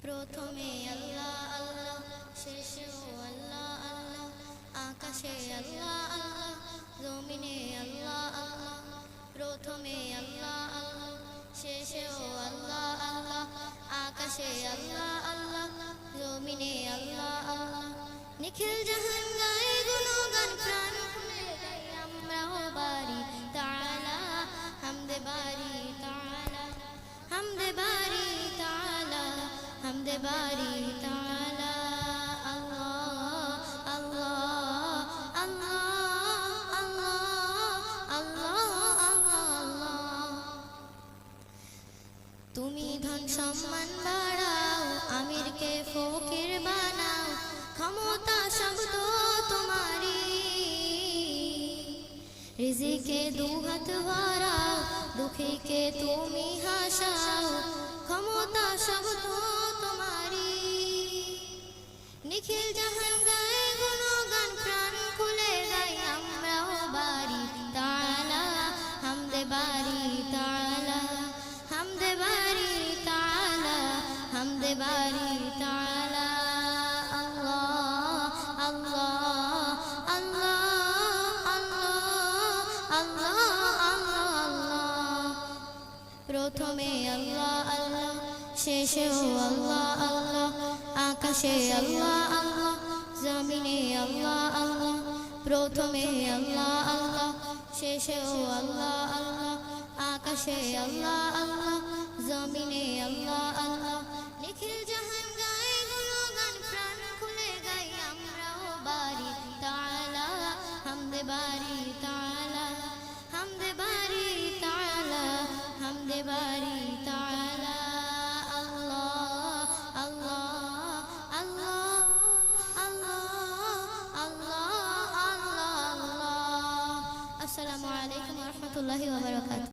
প্রথমে আল্লাহ আল্লাহ, শেষেও আল্লাহ আল্লাহ, আকাশে আল্লাহ আল্লাহ, জমিনে আল্লাহ আল্লাহ। প্রথমে আল্লাহ আল্লাহ, শেষেও আল্লাহ আল্লাহ, আকাশে আল্লাহ আল্লাহ, জমিনে আল্লাহ আল্লাহ। নিখিল জাহান গায়ে গুণগান, প্রাণ খুলে গাই আমরাও বারি তাআলা, হামদে বারি তাআলা, হামদে বারি তাআলা, হামদে বারি তাআলা। আল্লাহ আল্লাহ আল্লাহ আল্লাহ আল্লাহ আল্লাহ। তুমি ধন সম্মান বাড়াও, আমিরকে ফকির বানাও, ক্ষমতা সব তো তোমারই। রিজিকে দুহাত ভরাও, দুঃখীকে তুমি হাসাও, ক্ষমতা সব তো তোমারই। নিখিল জাহান গায়ে গুণগান, প্রাণ খুলে গাই আমরাও বারি তাআলা, হামদে বারি তাআলা, হামদে বারি তাআলা, হামদে বারি তাআলা। আল্লাহ আল্লাহ আল্লাহ আল্লাহ আল্লাহ আল্লাহ। প্রথমে আল্লাহ আল্লাহ, শেষেও আল্লাহ আল্লাহ, আকাশে আল্লাহ আল্লাহ, জমিনে আল্লাহ আল্লাহ। প্রথমে আল্লাহ আল্লাহ, শেষেও আল্লাহ আল্লাহ, আকাশে আল্লাহ আল্লাহ, জমিনে আল্লাহ আল্লাহ। নিখিল জাহান গায়ে গুণগান, প্রাণ খুলে গাই আমরাও বারি তাআলা, হামদে বারি তাআলা, হামদে বারি তাআলা, হামদে বারি তাআলা। আল্লাহ আল্লাহ আল্লাহ আল্লাহ আল্লাহ আল্লাহ। আসসালামু আলাইকুম ওয়া রাহমাতুল্লাহি ওয়া বারাকাতুহু।